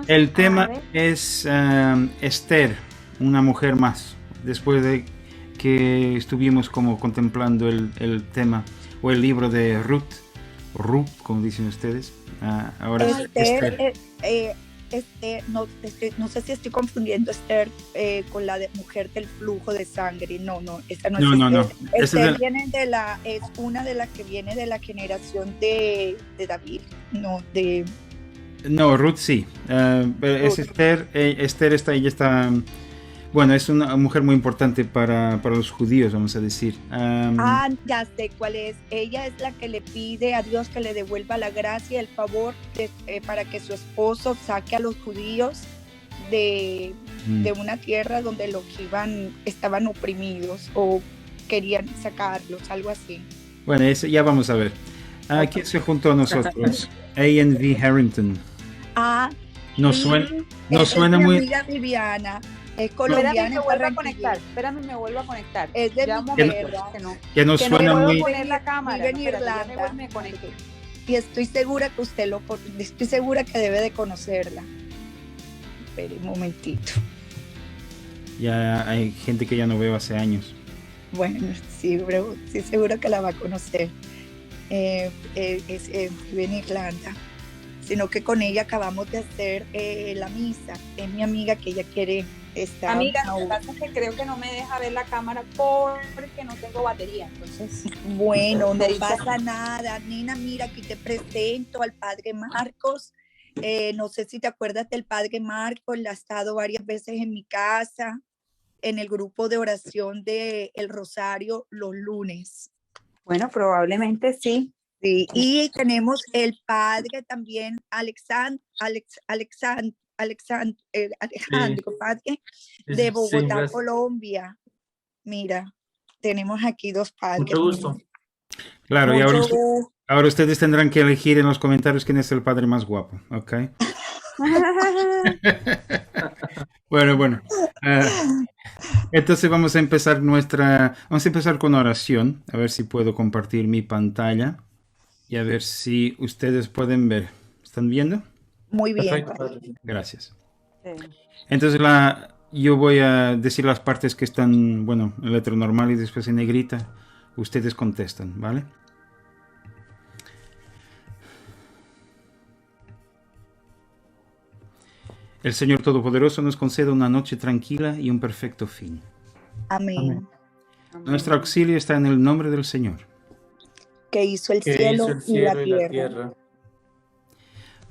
El A tema ver. es Esther, una mujer más. Después de que estuvimos como contemplando el tema o el libro de Ruth, como dicen ustedes, ahora es Esther, Esther. no, no sé si estoy confundiendo Esther con la de mujer del flujo de sangre. No, esta no es No, Esther. no. Esther viene es una de las que viene de la generación de David, No, Ruth sí. Es Esther. Esther ella está. Bueno, es una mujer muy importante para los judíos, vamos a decir. Ya sé cuál es. Ella es la que le pide a Dios que le devuelva la gracia y el favor para que su esposo saque a los judíos de una tierra donde los estaban oprimidos o querían sacarlos, algo así. Bueno, eso ya vamos a ver. ¿Quién se juntó a nosotros? A&V Harrington. Nos suena mi muy... amiga Viviana. Es colombiana. Espérame, me vuelvo a conectar. Es de mi tierra. Que nos suena muy... poner la cámara. Vive en Irlanda. Y estoy segura que estoy segura que debe de conocerla. Espera un momentito. Ya hay gente que ya no veo hace años. Bueno, sí, pero sí seguro que la va a conocer. Vive en Irlanda. Sino que con ella acabamos de hacer la misa. Es mi amiga que ella quiere estar. Amiga, lo que pasa es que creo que no me deja ver la cámara porque no tengo batería. Entonces, bueno, no pasa nada. Nina, mira, aquí te presento al padre Marcos. No sé si te acuerdas del padre Marcos, él ha estado varias veces en mi casa, en el grupo de oración de El Rosario los lunes. Bueno, probablemente sí. Sí, y tenemos el padre también, Alejandro, padre de Bogotá, sí, Colombia. Mira, tenemos aquí dos padres. Mucho gusto. Claro, y ahora ustedes tendrán que elegir en los comentarios quién es el padre más guapo, ¿ok? Bueno. Entonces vamos a empezar con oración. A ver si puedo compartir mi pantalla. Y a ver si ustedes pueden ver. ¿Están viendo? Muy bien. Perfecto. Gracias. Sí. Entonces yo voy a decir las partes que están, bueno, en letra normal y después en negrita. Ustedes contestan, ¿vale? El Señor Todopoderoso nos conceda una noche tranquila y un perfecto fin. Amén. Nuestro auxilio está en el nombre del Señor, que hizo el cielo y la tierra.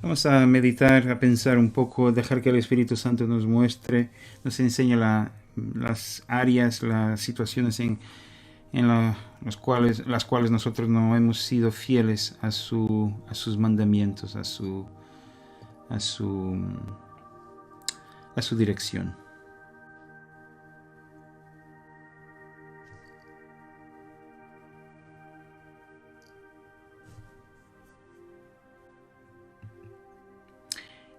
Vamos a meditar, a pensar un poco, dejar que el Espíritu Santo nos muestre, nos enseñe las áreas, las situaciones en las cuales nosotros no hemos sido fieles a sus mandamientos, a su dirección.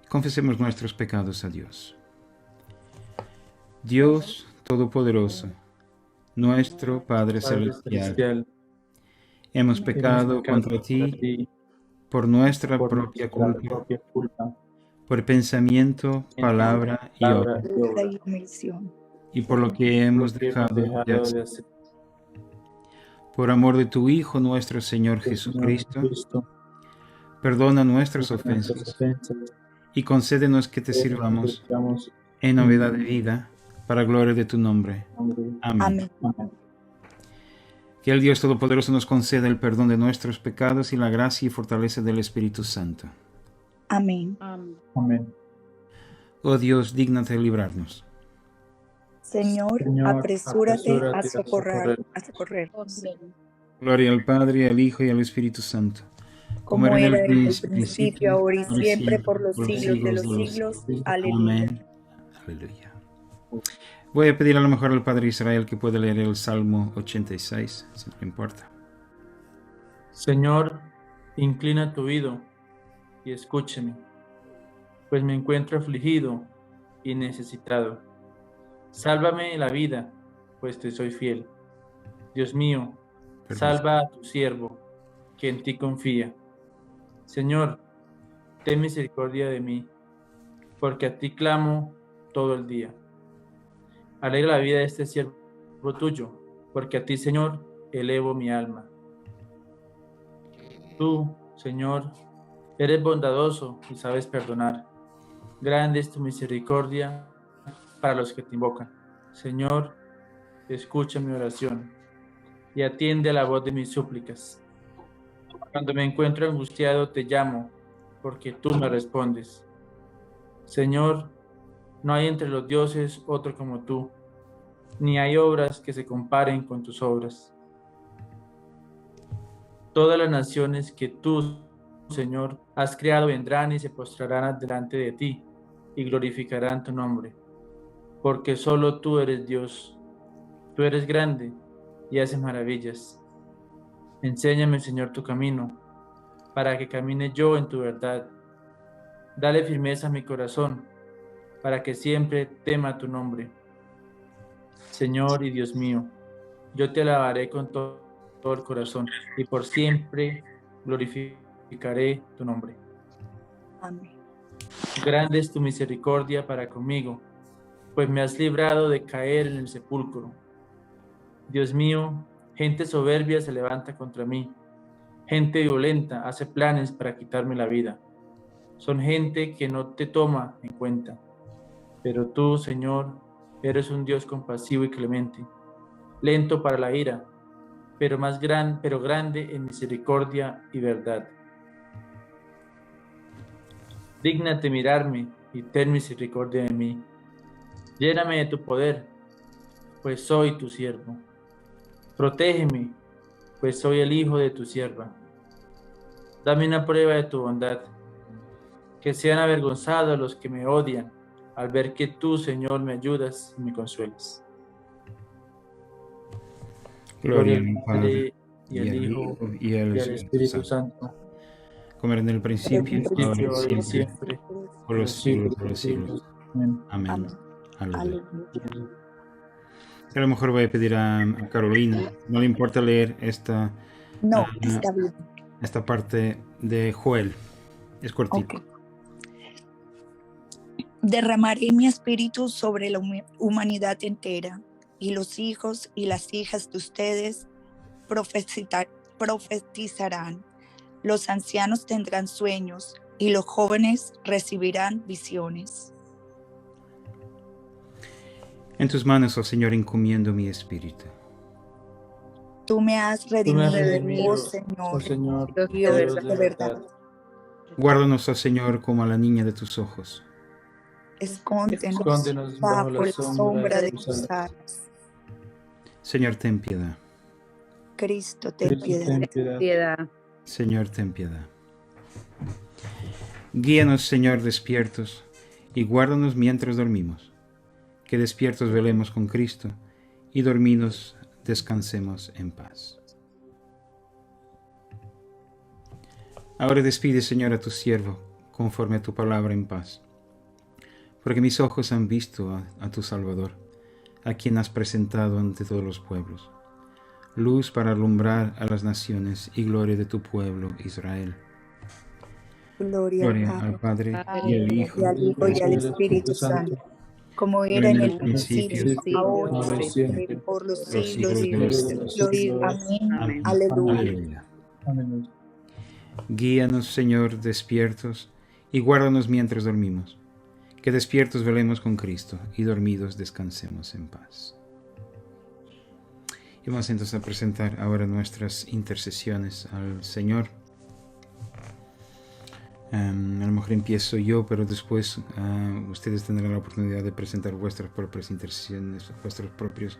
Confesemos nuestros pecados a Dios. Dios Todopoderoso, nuestro Padre Celestial, hemos pecado contra ti por nuestra propia culpa, por pensamiento, palabra y obra, y por lo que hemos dejado de hacer. Por amor de tu Hijo nuestro Señor Jesucristo, perdona nuestras ofensas y concédenos que te sirvamos en novedad de vida, para gloria de tu nombre. Amén. Que el Dios Todopoderoso nos conceda el perdón de nuestros pecados y la gracia y fortaleza del Espíritu Santo. Amén. Oh Dios, dígnate librarnos. Señor, apresúrate a socorrernos. Gloria al Padre, al Hijo y al Espíritu Santo. Como era en el principio, ahora y siempre, por los siglos de los siglos. Aleluya. Aleluya. Voy a pedir a lo mejor al Padre Israel que pueda leer el Salmo 86, si no le importa. Señor, inclina tu oído y escúcheme, pues me encuentro afligido y necesitado. Sálvame la vida, pues te soy fiel. Dios mío, salva a tu siervo, que en ti confía. Señor, ten misericordia de mí, porque a ti clamo todo el día. Alegra la vida de este siervo tuyo, porque a ti, Señor, elevo mi alma. Tú, Señor, eres bondadoso y sabes perdonar. Grande es tu misericordia para los que te invocan. Señor, escucha mi oración y atiende a la voz de mis súplicas. Cuando me encuentro angustiado, te llamo, porque tú me respondes. Señor, no hay entre los dioses otro como tú, ni hay obras que se comparen con tus obras. Todas las naciones que tú, Señor, has creado vendrán y se postrarán delante de ti y glorificarán tu nombre, porque solo tú eres Dios. Tú eres grande y haces maravillas. Enséñame, Señor, tu camino, para que camine yo en tu verdad. Dale firmeza a mi corazón, para que siempre tema tu nombre. Señor y Dios mío, yo te alabaré con todo el corazón y por siempre glorificaré tu nombre. Amén. Grande es tu misericordia para conmigo, pues me has librado de caer en el sepulcro. Dios mío, gente soberbia se levanta contra mí. Gente violenta hace planes para quitarme la vida. Son gente que no te toma en cuenta. Pero tú, Señor, eres un Dios compasivo y clemente, lento para la ira, pero grande en misericordia y verdad. Dígnate mirarme y ten misericordia de mí. Lléname de tu poder, pues soy tu siervo. Protégeme, pues soy el hijo de tu sierva. Dame una prueba de tu bondad. Que sean avergonzados los que me odian, al ver que tú, Señor, me ayudas y me consuelas. Gloria al Padre, y al Hijo, y al Espíritu Santo. Como era en el principio, ahora y siempre, por los siglos de los siglos. Amén. Amén. Aleluya. Aleluya. A lo mejor voy a pedir a Carolina, no le importa leer esta No, está bien. esta parte de Joel. Es cortito. Ok. Derramaré mi espíritu sobre la humanidad entera, y los hijos y las hijas de ustedes profetizarán. Los ancianos tendrán sueños, y los jóvenes recibirán visiones. En tus manos, oh Señor, encomiendo mi espíritu. Tú me has redimido, oh Señor, Dios de verdad. Guárdanos, oh Señor, como a la niña de tus ojos. Escóndenos bajo la sombra de tus alas. Señor, ten piedad. Cristo, ten piedad. Señor, ten piedad. Guíanos, Señor, despiertos, y guárdanos mientras dormimos. Que despiertos velemos con Cristo, y dormidos descansemos en paz. Ahora despide, Señor, a tu siervo, conforme a tu palabra en paz. Porque mis ojos han visto a tu Salvador, a quien has presentado ante todos los pueblos, luz para alumbrar a las naciones y gloria de tu pueblo Israel. Gloria al Padre, y al Hijo, y al Espíritu Santo, como era en el principio, ahora y siempre, por los siglos de los siglos. Amén. Aleluya. Amén. Guíanos, Señor, despiertos, y guárdanos mientras dormimos. Que despiertos velemos con Cristo, y dormidos descansemos en paz. Y vamos entonces a presentar ahora nuestras intercesiones al Señor. A lo mejor empiezo yo, pero después ustedes tendrán la oportunidad de presentar vuestras propias intercesiones, vuestros propios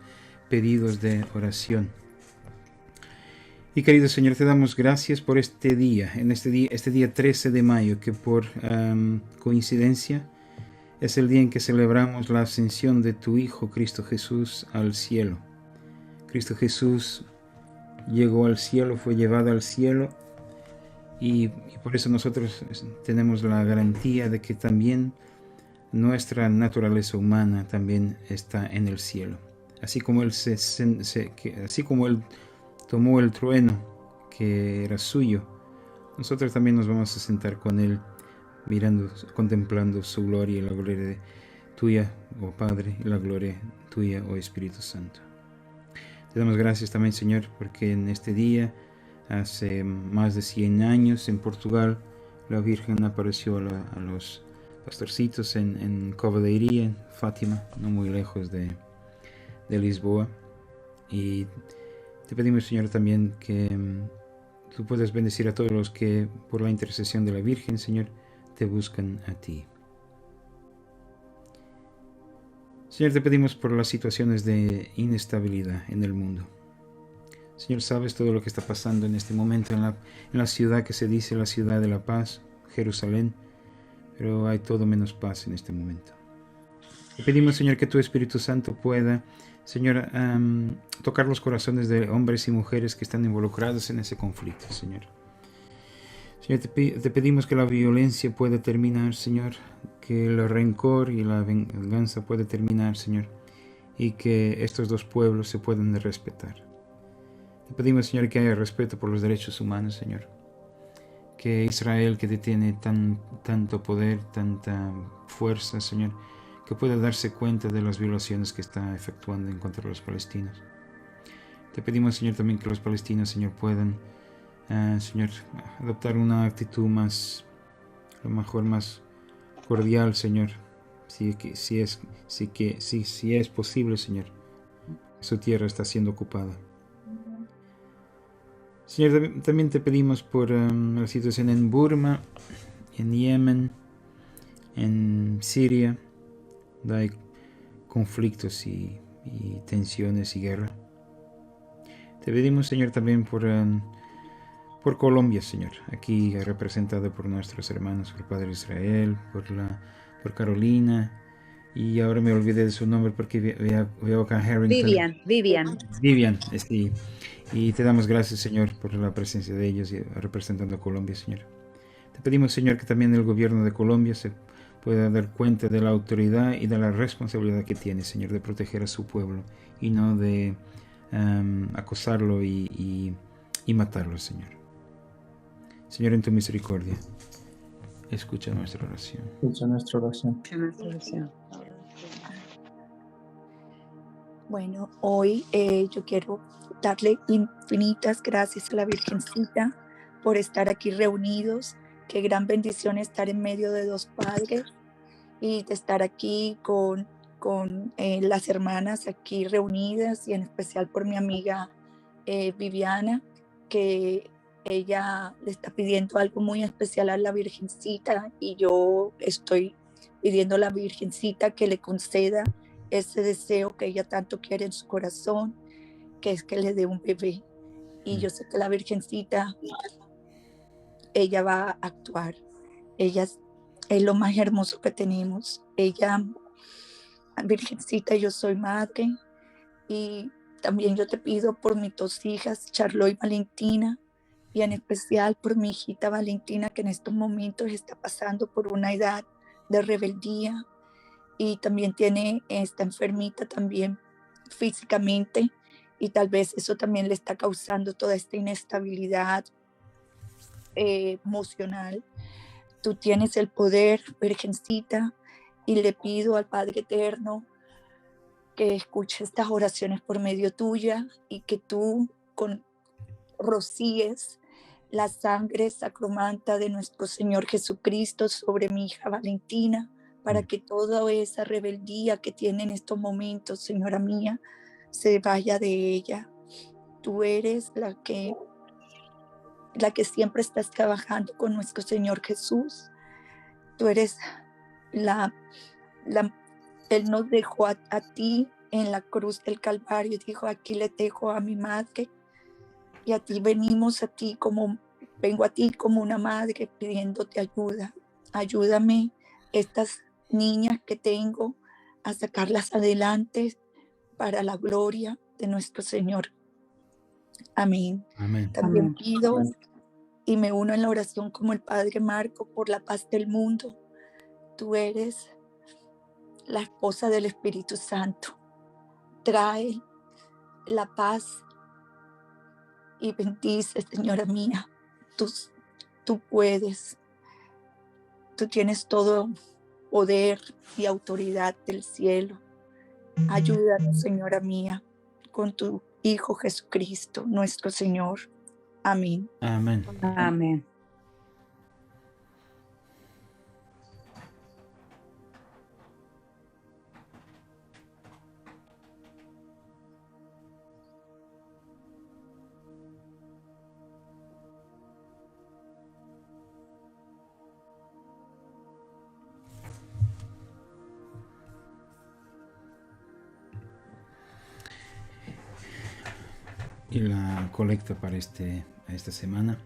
pedidos de oración. Y querido Señor, te damos gracias por este día, este día 13 de mayo, que por coincidencia es el día en que celebramos la ascensión de tu Hijo Cristo Jesús al cielo. Cristo Jesús llegó al cielo, fue llevado al cielo, y por eso nosotros tenemos la garantía de que también nuestra naturaleza humana también está en el cielo. Así como Él, así como Él tomó el trueno que era suyo, nosotros también nos vamos a sentar con Él mirando, contemplando su gloria y la gloria tuya, oh Padre, y la gloria tuya, oh Espíritu Santo. Te damos gracias también, Señor, porque en este día, hace más de 100 años, en Portugal, la Virgen apareció a los pastorcitos en Cova de Iria, en Fátima, no muy lejos de Lisboa. Y te pedimos, Señor, también que tú puedas bendecir a todos los que, por la intercesión de la Virgen, Señor, te buscan a ti. Señor, te pedimos por las situaciones de inestabilidad en el mundo. Señor, sabes todo lo que está pasando en este momento en la ciudad que se dice la ciudad de la paz, Jerusalén, pero hay todo menos paz en este momento. Te pedimos, Señor, que tu Espíritu Santo pueda, Señor, tocar los corazones de hombres y mujeres que están involucrados en ese conflicto, Señor. Señor, te pedimos que la violencia pueda terminar, Señor, que el rencor y la venganza pueda terminar, Señor, y que estos dos pueblos se puedan respetar. Te pedimos, Señor, que haya respeto por los derechos humanos, Señor. Que Israel, que tiene tanto poder, tanta fuerza, Señor, que pueda darse cuenta de las violaciones que está efectuando en contra de los palestinos. Te pedimos, Señor, también que los palestinos, Señor, puedan, Señor, adoptar una actitud más, a lo mejor más cordial, Señor, si es posible, Señor. Su tierra está siendo ocupada. Señor, también te pedimos por la situación en Burma, en Yemen, en Siria, donde hay conflictos y tensiones y guerra. Te pedimos, Señor, también por Colombia, Señor, aquí representado por nuestros hermanos, por Padre Israel, por Carolina, y ahora me olvidé de su nombre porque veo acá Harrington. Vivian, sí. Y te damos gracias, Señor, por la presencia de ellos y representando a Colombia, Señor. Te pedimos, Señor, que también el gobierno de Colombia se pueda dar cuenta de la autoridad y de la responsabilidad que tiene, Señor, de proteger a su pueblo y no de acosarlo y matarlo, Señor. Señor, en tu misericordia, escucha nuestra oración. Escucha nuestra oración. Bueno, hoy yo quiero darle infinitas gracias a la Virgencita por estar aquí reunidos. Qué gran bendición estar en medio de dos padres y de estar aquí con las hermanas aquí reunidas, y en especial por mi amiga Viviana, que ella le está pidiendo algo muy especial a la Virgencita, y yo estoy pidiendo a la Virgencita que le conceda ese deseo que ella tanto quiere en su corazón, que es que le dé un bebé. Y yo sé que la Virgencita, ella va a actuar. Ella es lo más hermoso que tenemos. Ella, Virgencita, yo soy madre, y también yo te pido por mis dos hijas, Charlotte y Valentina, y en especial por mi hijita Valentina, que en estos momentos está pasando por una edad de rebeldía y también está enfermita también físicamente, y tal vez eso también le está causando toda esta inestabilidad emocional. Tú tienes el poder, Virgencita, y le pido al Padre Eterno que escuche estas oraciones por medio tuya, y que tú rocíes la sangre sacromanta de nuestro Señor Jesucristo sobre mi hija Valentina, para que toda esa rebeldía que tiene en estos momentos, Señora mía, se vaya de ella. Tú eres la que siempre estás trabajando con nuestro Señor Jesús. Tú eres Él nos dejó a ti en la cruz del Calvario, dijo: aquí le dejo a mi madre, y a ti vengo a ti como una madre pidiéndote ayuda. Ayúdame, estas niñas que tengo, a sacarlas adelante para la gloria de nuestro Señor. Amén. Amén. También pido y me uno en la oración como el Padre Marco por la paz del mundo. Tú eres la esposa del Espíritu Santo. Trae la paz y bendice, Señora mía. Tú puedes. Tú tienes todo poder y autoridad del cielo. Ayúdanos, Señora mía, con tu Hijo Jesucristo, nuestro Señor. Amén. Amén. Amén. Y la colecta para esta semana.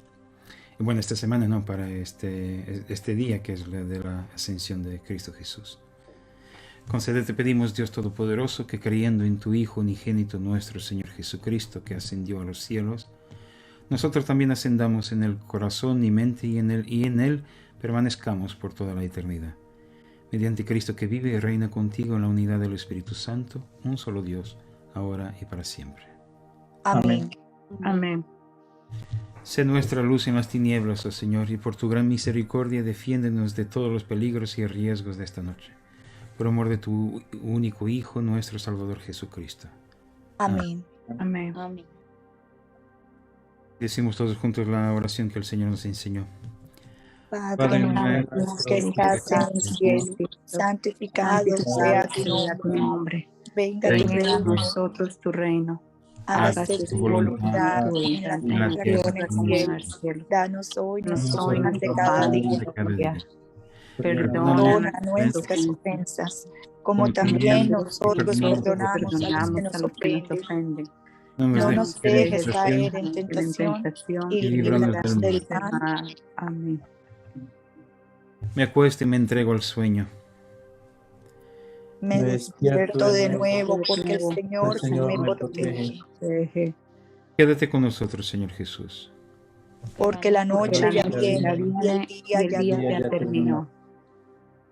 Bueno, esta semana no, para este día que es la de la ascensión de Cristo Jesús. Concédete, pedimos, Dios Todopoderoso, que creyendo en tu Hijo unigénito nuestro Señor Jesucristo, que ascendió a los cielos, nosotros también ascendamos en el corazón y mente y en él permanezcamos por toda la eternidad. Mediante Cristo que vive y reina contigo en la unidad del Espíritu Santo, un solo Dios, ahora y para siempre. Amén. Amén. Sé nuestra luz en las tinieblas, oh Señor, y por tu gran misericordia defiéndenos de todos los peligros y riesgos de esta noche. Por amor de tu único Hijo, nuestro Salvador Jesucristo. Amén. Amén. Amén. Decimos todos juntos la oración que el Señor nos enseñó. Padre nuestro que estás en el cielo, santificado sea tu nombre. Venga tu Venga a reino, nosotros tu reino. hágase tu voluntad en la tierra como en el cielo. Danos hoy nuestro pan de cada día. Perdona nuestras ofensas, como también nosotros perdonamos a los que nos ofenden. No nos dejes caer en tentación y líbranos del mal. Amén. Me acuesto y me entrego al sueño. Me despierto de nuevo porque el Señor me protege. Quédate con nosotros, Señor Jesús. Porque la noche ya viene y el día ya terminó.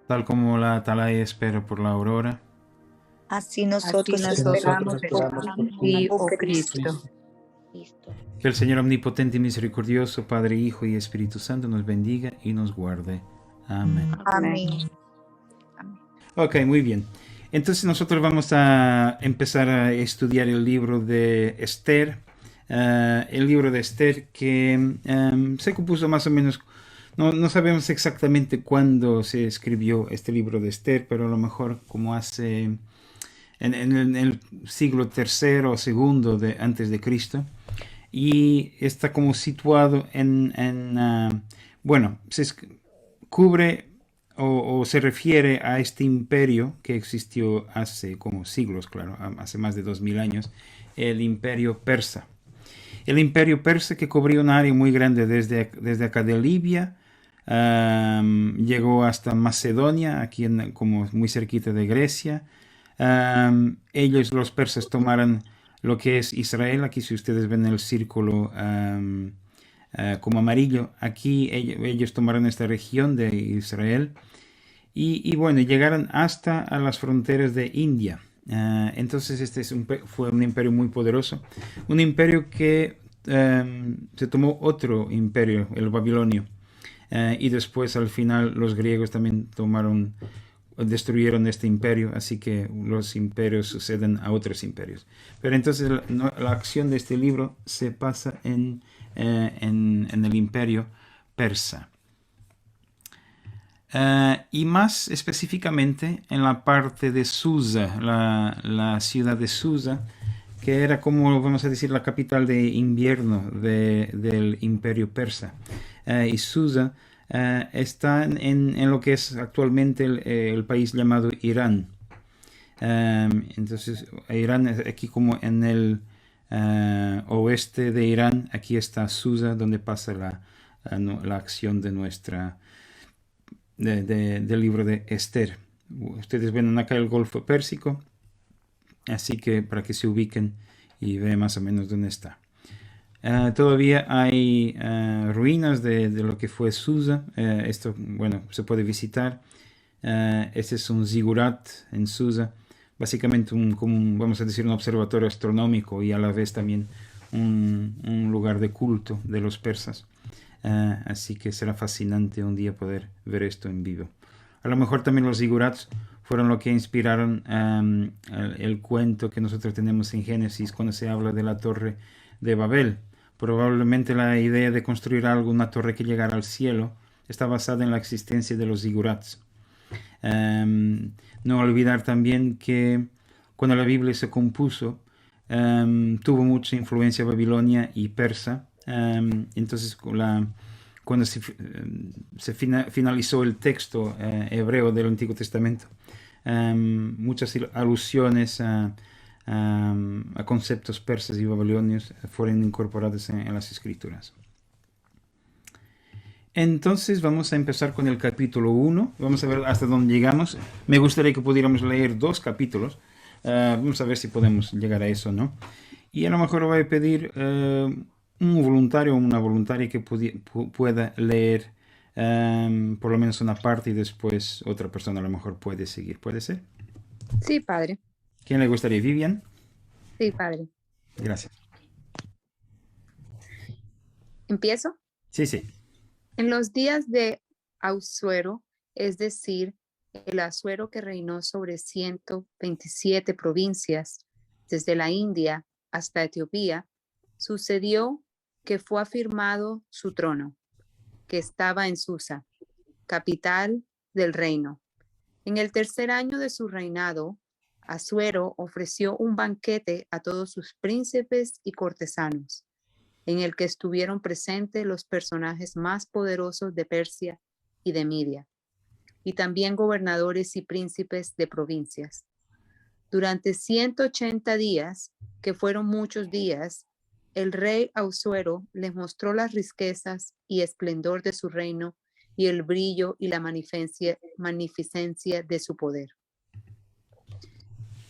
Tal como la atalaya espera por la aurora, así nosotros esperamos por ti, oh Cristo. que el Señor omnipotente y misericordioso, Padre, Hijo y Espíritu Santo nos bendiga y nos guarde. Amén. Amén. Ok, muy bien. Entonces nosotros vamos a empezar a estudiar el libro de Esther. El libro de Esther que se compuso más o menos, no sabemos exactamente cuándo se escribió este libro de Esther, pero a lo mejor como hace en el siglo III o II antes de Cristo. Y está como situado cubre o se refiere a este imperio que existió hace como siglos, claro, hace más de 2000 años, el imperio persa. El imperio persa que cubría un área muy grande desde acá de Libia, llegó hasta Macedonia, aquí como muy cerquita de Grecia. Ellos, los persas, tomaron lo que es Israel. Aquí si ustedes ven el círculo como amarillo, aquí ellos tomaron esta región de Israel y bueno, llegaron hasta a las fronteras de India. Entonces este fue un imperio muy poderoso, un imperio que se tomó otro imperio, el babilonio, y después al final los griegos también destruyeron este imperio, así que los imperios suceden a otros imperios. Pero entonces la acción de este libro se pasa en el imperio persa. Y más específicamente en la parte de Susa, la ciudad de Susa, que era como, vamos a decir, la capital de invierno del imperio persa. Y Susa está en lo que es actualmente el país llamado Irán. Entonces, Irán es aquí como en el oeste de Irán. Aquí está Susa, donde pasa la acción de del libro de Esther. Ustedes ven acá el Golfo Pérsico, así que para que se ubiquen y vean más o menos dónde está. Todavía hay ruinas de lo que fue Susa. Esto, bueno, se puede visitar. Este es un zigurat en Susa, básicamente vamos a decir, un observatorio astronómico y a la vez también un lugar de culto de los persas. Así que será fascinante un día poder ver esto en vivo. A lo mejor también los zigurats fueron lo que inspiraron el cuento que nosotros tenemos en Génesis cuando se habla de la torre de Babel. Probablemente la idea de construir algo, una torre que llegara al cielo, está basada en la existencia de los zigurats. No olvidar también que cuando la Biblia se compuso, tuvo mucha influencia babilonia y persa. Entonces, cuando finalizó el texto hebreo del Antiguo Testamento, muchas alusiones a conceptos persas y babilonios fueron incorporados en las escrituras. Entonces vamos a empezar con el capítulo 1. Vamos a ver hasta dónde llegamos. Me gustaría que pudiéramos leer 2 capítulos. Vamos a ver si podemos llegar a eso, ¿no? Y a lo mejor voy a pedir un voluntario o una voluntaria que pueda leer por lo menos una parte y después otra persona a lo mejor puede seguir. ¿Puede ser? Sí, Padre. ¿Quién le gustaría? ¿Vivian? Sí, Padre. Gracias. ¿Empiezo? Sí, sí. En los días de Asuero, es decir, el Asuero que reinó sobre 127 provincias, desde la India hasta Etiopía, sucedió que fue afirmado su trono, que estaba en Susa, capital del reino. En el tercer año de su reinado, Asuero ofreció un banquete a todos sus príncipes y cortesanos, en el que estuvieron presentes los personajes más poderosos de Persia y de Media, y también gobernadores y príncipes de provincias. Durante 180 días, que fueron muchos días, el rey Asuero les mostró las riquezas y esplendor de su reino y el brillo y la magnificencia de su poder.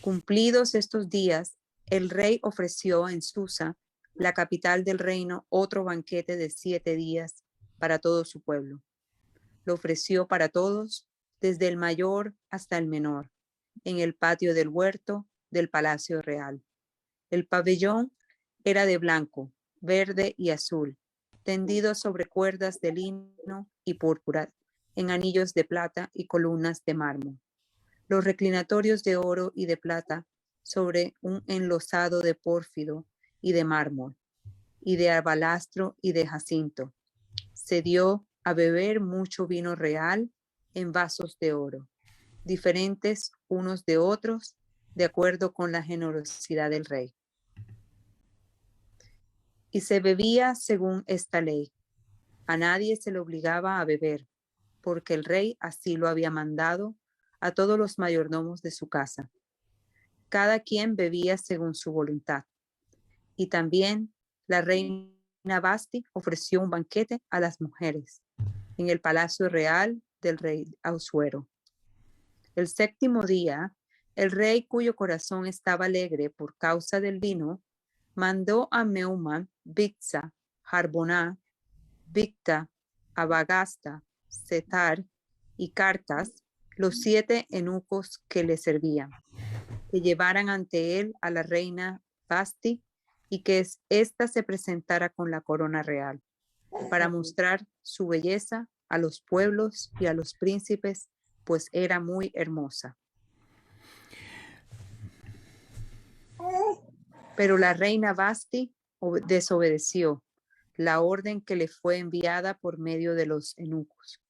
Cumplidos estos días, el rey ofreció en Susa, la capital del reino, otro banquete de 7 días para todo su pueblo. Lo ofreció para todos, desde el mayor hasta el menor, en el patio del huerto del palacio real. El pabellón era de blanco, verde y azul, tendido sobre cuerdas de lino y púrpura, en anillos de plata y columnas de mármol. Los reclinatorios de oro y de plata sobre un enlosado de pórfido y de mármol, y de alabastro y de jacinto. Se dio a beber mucho vino real en vasos de oro, diferentes unos de otros, de acuerdo con la generosidad del rey. Y se bebía según esta ley. A nadie se le obligaba a beber, porque el rey así lo había mandado a todos los mayordomos de su casa. Cada quien bebía según su voluntad. Y también la reina Vasti ofreció un banquete a las mujeres en el palacio real del rey Asuero. El 7º día, el rey, cuyo corazón estaba alegre por causa del vino, mandó a Meuman, Bigtza, Harboná, Bigta, Abagasta, Setar y Carcas, los 7 eunucos que le servían, que llevaran ante él a la reina Vasti y que ésta se presentara con la corona real, para mostrar su belleza a los pueblos y a los príncipes, pues era muy hermosa. Pero la reina Vasti desobedeció la orden que le fue enviada por medio de los eunucos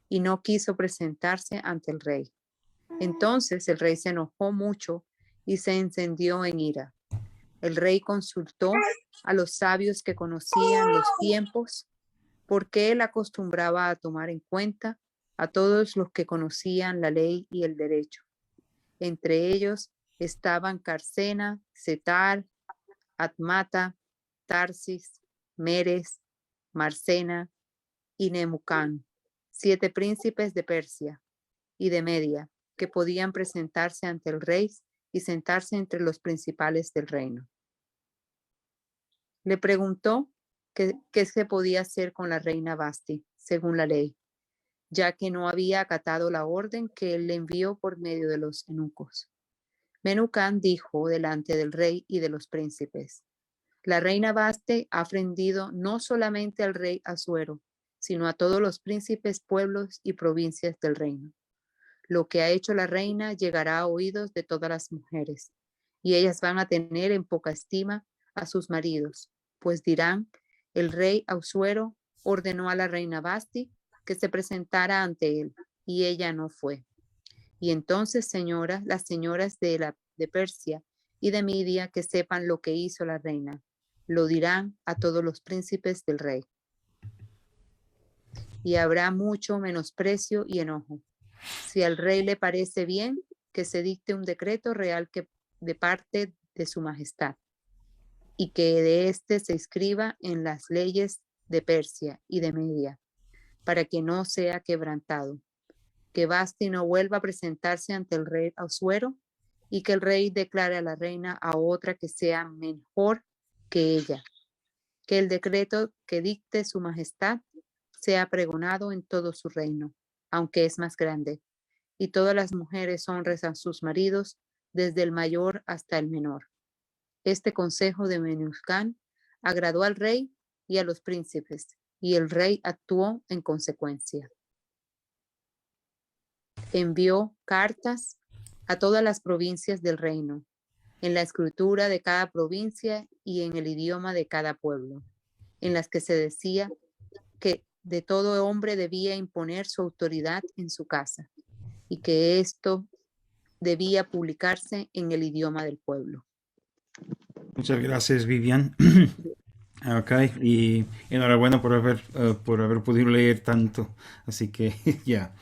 y no quiso presentarse ante el rey. Entonces el rey se enojó mucho y se encendió en ira. El rey consultó a los sabios que conocían los tiempos, porque él acostumbraba a tomar en cuenta a todos los que conocían la ley y el derecho. Entre ellos estaban Carcena, Setar, Atmata, Tarsis, Meres, Marcena y Nemucán, 7 príncipes de Persia y de Media, que podían presentarse ante el rey y sentarse entre los principales del reino. Le preguntó qué se podía hacer con la reina Vasti, según la ley, ya que no había acatado la orden que él le envió por medio de los eunucos. Memucán dijo delante del rey y de los príncipes: la reina Vasti ha ofendido no solamente al rey Asuero, sino a todos los príncipes, pueblos y provincias del reino. Lo que ha hecho la reina llegará a oídos de todas las mujeres, y ellas van a tener en poca estima a sus maridos, pues dirán, el rey Ahasuero ordenó a la reina Vasti que se presentara ante él, y ella no fue. Y entonces, señoras, las señoras de Persia y de Media que sepan lo que hizo la reina, lo dirán a todos los príncipes del rey. Y habrá mucho menosprecio y enojo. Si al rey le parece bien, que se dicte un decreto real de parte de su majestad, y que de éste se escriba en las leyes de Persia y de Media, para que no sea quebrantado, que Vasti no vuelva a presentarse ante el rey Ahasuero, y que el rey declare a la reina a otra que sea mejor que ella, que el decreto que dicte su majestad sea pregonado en todo su reino, aunque es más grande, y todas las mujeres honren a sus maridos, desde el mayor hasta el menor. Este consejo de Menuscan agradó al rey y a los príncipes, y el rey actuó en consecuencia. Envió cartas a todas las provincias del reino, en la escritura de cada provincia y en el idioma de cada pueblo, en las que se decía que de todo hombre debía imponer su autoridad en su casa, y que esto debía publicarse en el idioma del pueblo. Muchas gracias, Vivian. Ok, y enhorabuena por haber podido leer tanto. Así que ya.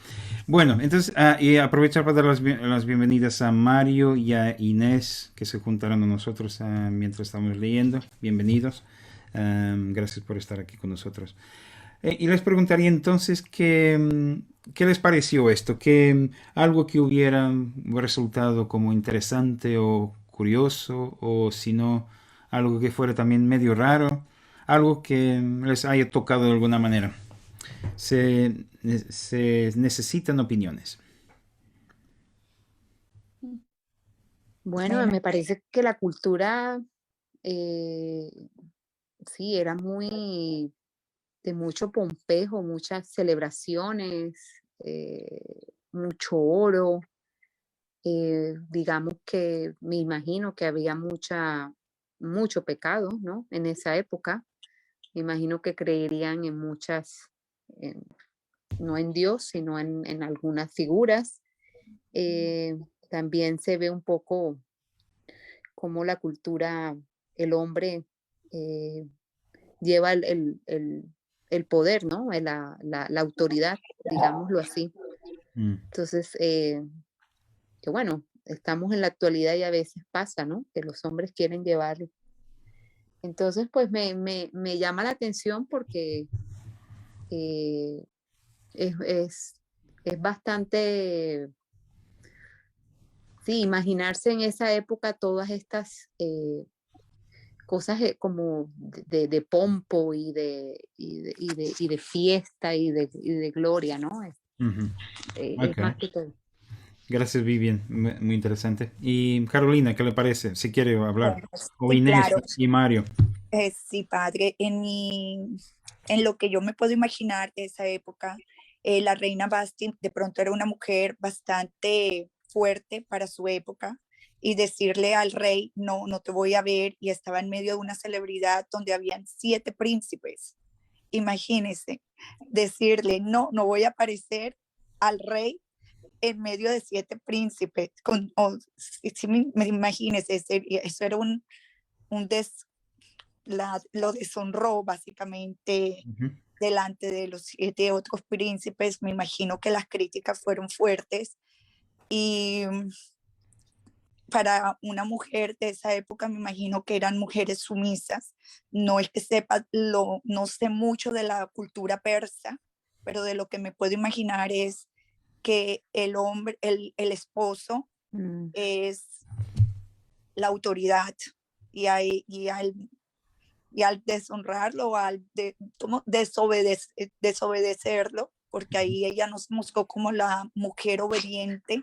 Bueno, entonces, y aprovechar para dar las bienvenidas a Mario y a Inés, que se juntaron a nosotros mientras estamos leyendo. Bienvenidos. Gracias por estar aquí con nosotros. Y les preguntaría entonces qué les pareció esto, algo que hubiera resultado como interesante o curioso, o si no, algo que fuera también medio raro, algo que les haya tocado de alguna manera. Se necesitan opiniones. Bueno, me parece que la cultura, sí, era de mucho pompejo, muchas celebraciones, mucho oro. Digamos que me imagino que había mucho pecado, ¿no? En esa época. Me imagino que creerían en no en Dios, sino en algunas figuras. También se ve un poco cómo la cultura, el hombre lleva el poder, ¿no? La autoridad, digámoslo así. Entonces, que bueno, estamos en la actualidad y a veces pasa, ¿no? Que los hombres quieren llevarlo. Entonces, pues me llama la atención porque es bastante, sí, imaginarse en esa época todas estas cosas como de pompo y de fiesta y de gloria, ¿no? Es más que todo. Gracias, Vivian. Muy interesante. Y Carolina, ¿qué le parece? Si quiere hablar. O Sí, Inés claro. y Mario. Sí, padre, en lo que yo me puedo imaginar de esa época, la reina Basti de pronto era una mujer bastante fuerte para su época, y decirle al rey, no, no te voy a ver, y estaba en medio de una celebridad donde habían 7 príncipes. Imagínese, decirle, no, no voy a aparecer al rey en medio de 7 príncipes. Imagínese, eso era un lo deshonró básicamente delante de los 7 otros príncipes. Me imagino que las críticas fueron fuertes, y para una mujer de esa época me imagino que eran mujeres sumisas. No es que no sé mucho de la cultura persa, pero de lo que me puedo imaginar es que el hombre, el esposo es la autoridad, y al deshonrarlo, desobedecerlo, porque ahí ella nos mostró como la mujer obediente,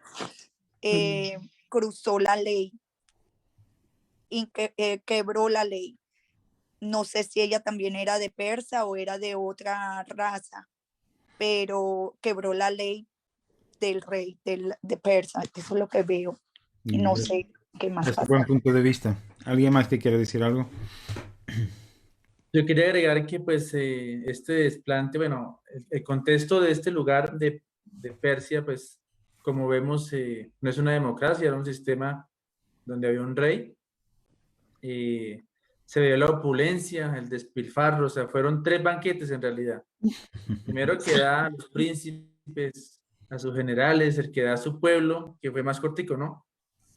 cruzó la ley y quebró la ley. no sé si ella también era de persa o era de otra raza, pero quebró la ley del rey de Persa. Eso es lo que veo. Y no sé qué más Es un pasa. buen punto de vista. ¿Alguien más que quiere decir algo? Yo quería agregar que pues este desplante, bueno, el contexto de este lugar de Persia, pues como vemos, no es una democracia, era un sistema donde había un rey. Se veía la opulencia, el despilfarro, o sea, fueron 3 banquetes en realidad. Primero que da a los príncipes, a sus generales, el que da a su pueblo, que fue más cortico, ¿no?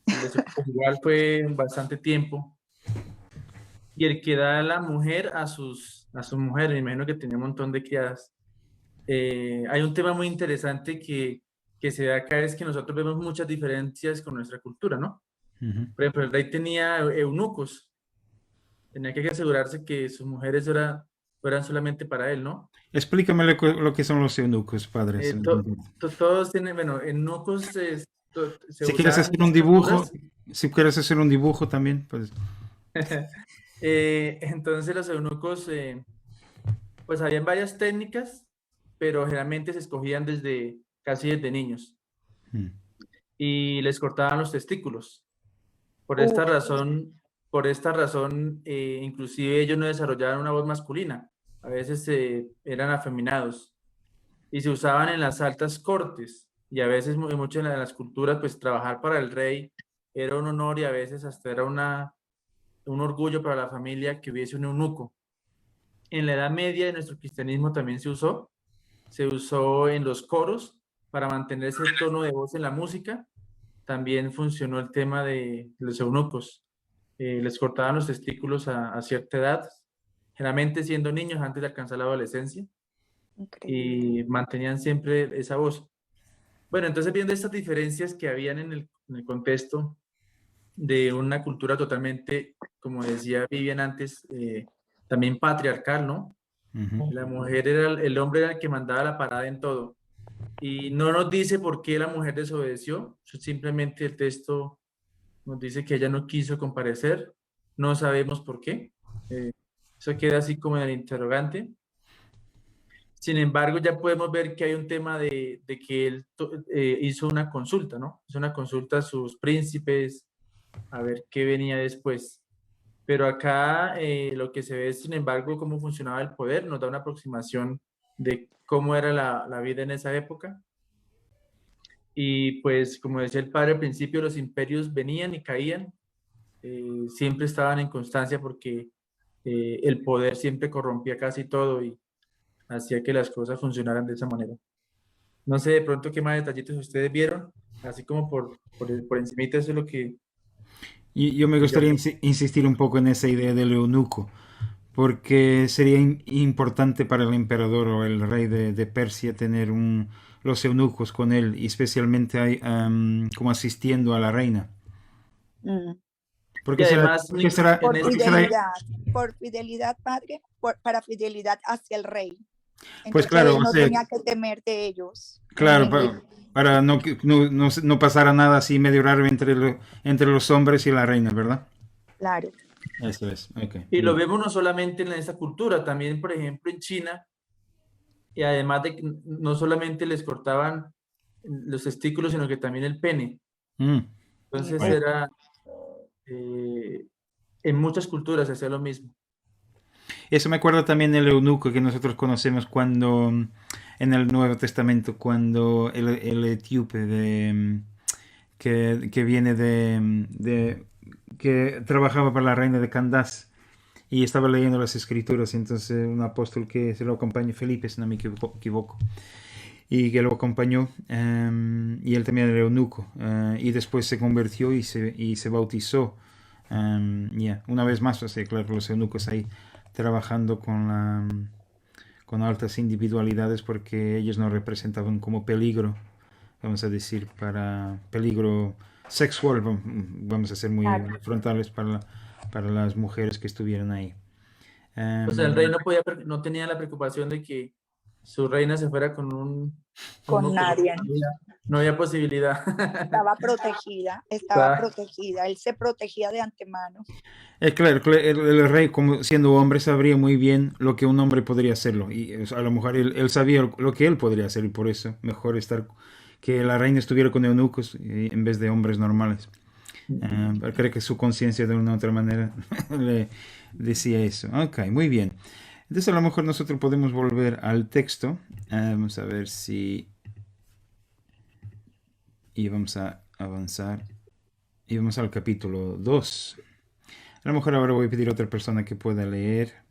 El de su igual fue bastante tiempo. Y el que da a la mujer a sus mujeres, me imagino que tenía un montón de criadas. Hay un tema muy interesante que se da acá, es que nosotros vemos muchas diferencias con nuestra cultura, ¿no? Por ejemplo, el rey tenía eunucos, tenía que asegurarse que sus mujeres fueran solamente para él, ¿no? Explícame lo que son los eunucos, padres. Todos tienen, bueno, eunucos se Si quieres usaban en hacer un esas dibujo, culturas. si quieres hacer un dibujo también, pues. Entonces los eunucos, pues habían varias técnicas, pero generalmente se escogían casi desde niños y les cortaban los testículos. Por esta razón, inclusive ellos no desarrollaban una voz masculina, a veces eran afeminados y se usaban en las altas cortes y a veces en muchas de las culturas, pues trabajar para el rey era un honor y a veces hasta era un orgullo para la familia que hubiese un eunuco. En la Edad Media de nuestro cristianismo también se usó en los coros para mantener ese tono de voz en la música. También funcionó el tema de los eunucos. Les cortaban los testículos a cierta edad, generalmente siendo niños antes de alcanzar la adolescencia, y mantenían siempre esa voz. Bueno, entonces viendo estas diferencias que habían en el contexto de una cultura totalmente, como decía Vivian antes, también patriarcal, ¿no? La mujer el hombre era el que mandaba la parada en todo. Y no nos dice por qué la mujer desobedeció, simplemente el texto nos dice que ella no quiso comparecer, no sabemos por qué. Eso queda así como en el interrogante. Sin embargo, ya podemos ver que hay un tema de que él hizo una consulta, ¿no? Hizo una consulta a sus príncipes, a ver qué venía después. Pero acá lo que se ve es, sin embargo, cómo funcionaba el poder, nos da una aproximación de cómo era la vida en esa época. Y pues, como decía el padre al principio, los imperios venían y caían, siempre estaban en constancia porque el poder siempre corrompía casi todo y hacía que las cosas funcionaran de esa manera. No sé de pronto qué más detallitos ustedes vieron, así como por encimita, eso es lo que... Yo me gustaría insistir un poco en esa idea del eunuco, porque sería importante para el emperador o el rey de Persia tener los eunucos con él, y especialmente como asistiendo a la reina. Porque además, por fidelidad, padre, para fidelidad hacia el rey. Entonces, pues claro, él no tenía que temer de ellos. Claro, para no pasara nada así medio raro entre los hombres y la reina, ¿verdad? Claro. Eso es, okay. Y lo vemos no solamente en esa cultura, también, por ejemplo, en China, y además de que no solamente les cortaban los testículos, sino que también el pene. Entonces era... en muchas culturas se hacía lo mismo. Eso me acuerda también del eunuco que nosotros conocemos cuando en el Nuevo Testamento, cuando el etíope que viene que trabajaba para la reina de Candace y estaba leyendo las escrituras, entonces un apóstol que se lo acompañó, Felipe, si no me equivoco, y que lo acompañó, y él también era eunuco, y después se convirtió y se bautizó. Una vez más, o sea, claro, los eunucos ahí trabajando con altas individualidades, porque ellos no representaban como peligro, vamos a decir, para peligro sexual, vamos a ser muy frontales para las mujeres que estuvieran ahí. O sea, el rey no tenía la preocupación de que su reina se fuera con Con uno que nadie. no había posibilidad. Estaba protegida, Claro. Él se protegía de antemano. Claro, el rey, como siendo hombre, sabría muy bien lo que un hombre podría hacerlo. Y a lo mejor él sabía lo que él podría hacer y por eso mejor estar que la reina estuviera con eunucos en vez de hombres normales. Pero creo que su conciencia de una u otra manera le decía eso. Ok, muy bien. Entonces a lo mejor nosotros podemos volver al texto. Vamos a ver si... Y vamos a avanzar. Y vamos al capítulo 2. A lo mejor ahora voy a pedir a otra persona que pueda leer.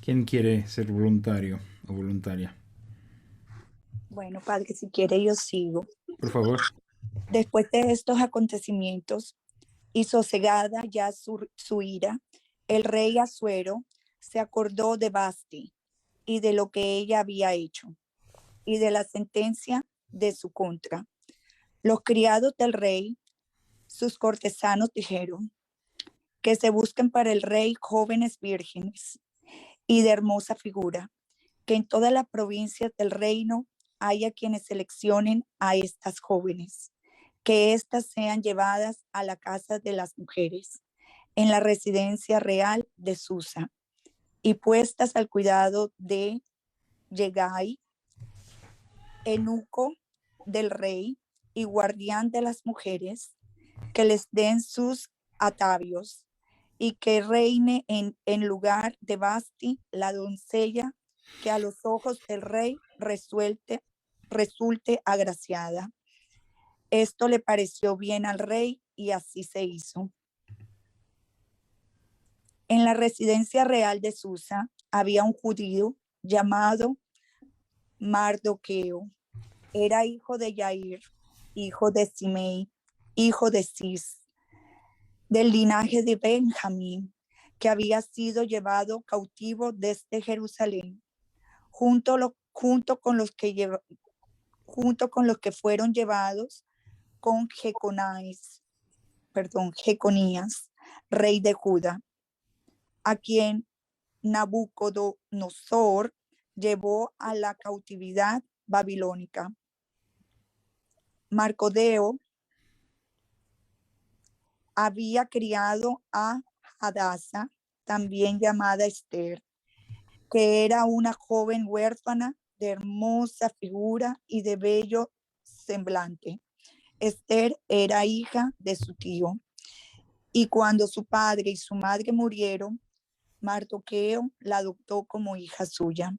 ¿Quién quiere ser voluntario o voluntaria? Bueno, padre, si quiere yo sigo. Por favor. Después de estos acontecimientos y sosegada ya su ira, el rey Asuero se acordó de Basti y de lo que ella había hecho y de la sentencia de su contra. Los criados del rey, sus cortesanos, dijeron que se busquen para el rey jóvenes vírgenes y de hermosa figura, que en todas las provincias del reino haya quienes seleccionen a estas jóvenes, que éstas sean llevadas a la casa de las mujeres, en la residencia real de Susa, y puestas al cuidado de Yegai, eunuco del rey y guardián de las mujeres, que les den sus atavios y que reine en lugar de Basti la doncella que a los ojos del rey resulte agraciada. Esto le pareció bien al rey y así se hizo. En la residencia real de Susa había un judío llamado Mardoqueo. Era hijo de Yair, hijo de Simei, hijo de Cis, del linaje de Benjamín, que había sido llevado cautivo desde Jerusalén, junto con los que fueron llevados con Jeconías, rey de Judá, a quien Nabucodonosor llevó a la cautividad babilónica. Marcodeo había criado a Hadasa, también llamada Esther, que era una joven huérfana de hermosa figura y de bello semblante. Esther era hija de su tío, y cuando su padre y su madre murieron, Mardoqueo la adoptó como hija suya.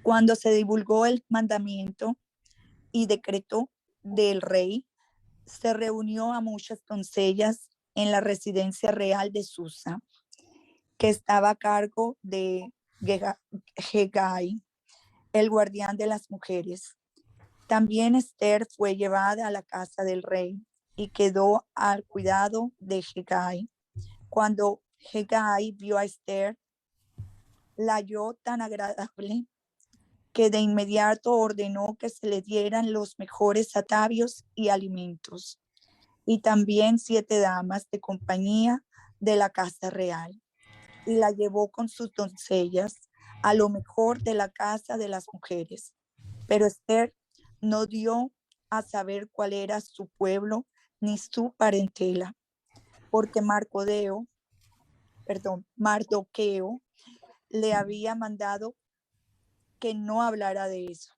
Cuando se divulgó el mandamiento y decreto del rey, se reunió a muchas doncellas en la residencia real de Susa, que estaba a cargo de Hegai, el guardián de las mujeres. También Esther fue llevada a la casa del rey y quedó al cuidado de Hegai. Cuando Hegai vio a Esther, la halló tan agradable que de inmediato ordenó que se le dieran los mejores atavios y alimentos, y también 7 damas de compañía de la casa real, y la llevó con sus doncellas a lo mejor de la casa de las mujeres. Pero Esther no dio a saber cuál era su pueblo ni su parentela, porque Mardoqueo le había mandado que no hablara de eso.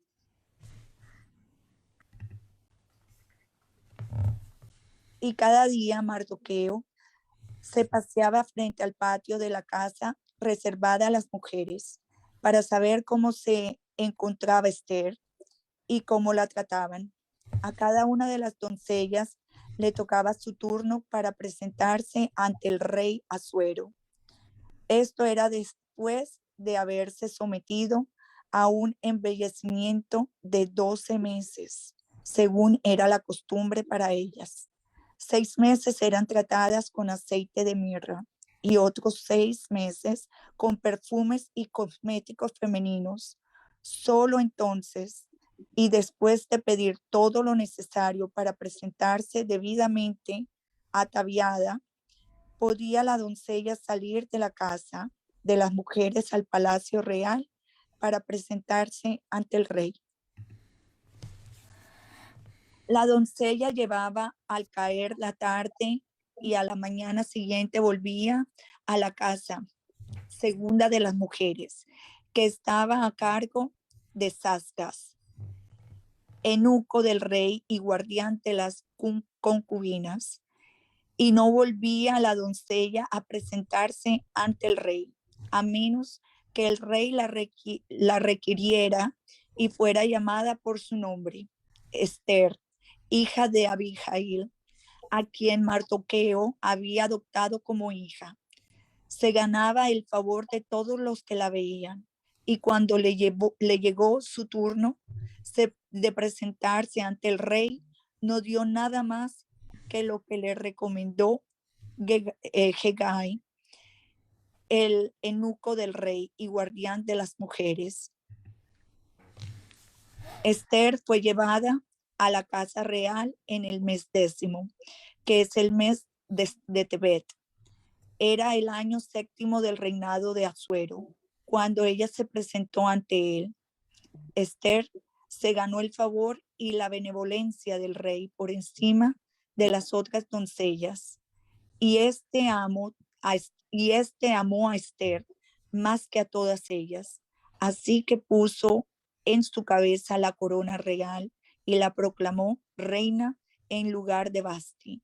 Y cada día Mardoqueo se paseaba frente al patio de la casa reservada a las mujeres para saber cómo se encontraba Esther y cómo la trataban. A cada una de las doncellas le tocaba su turno para presentarse ante el rey Asuero. Esto era después de haberse sometido a un embellecimiento de 12 meses, según era la costumbre para ellas. 6 meses eran tratadas con aceite de mirra y otros 6 meses con perfumes y cosméticos femeninos. Solo entonces, y después de pedir todo lo necesario para presentarse debidamente ataviada, podía la doncella salir de la casa de las mujeres al palacio real para presentarse ante el rey. La doncella llevaba al caer la tarde y a la mañana siguiente volvía a la casa segunda de las mujeres, que estaba a cargo de Sasgas, eunuco del rey y guardián de las concubinas, y no volvía la doncella a presentarse ante el rey, a menos que el rey la requiriera y fuera llamada por su nombre, Esther, hija de Abihail, a quien Mardoqueo había adoptado como hija. Se ganaba el favor de todos los que la veían, y cuando le llegó su turno de presentarse ante el rey, no dio nada más que lo que le recomendó Hegai, el eunuco del rey y guardián de las mujeres. Esther fue llevada a la casa real en el mes 10º, que es el mes de Tebet. Era el año 7º del reinado de Asuero, cuando ella se presentó ante él. Esther se ganó el favor y la benevolencia del rey por encima de las otras doncellas, y este amó a Esther más que a todas ellas. Así que puso en su cabeza la corona real y la proclamó reina en lugar de Vasti.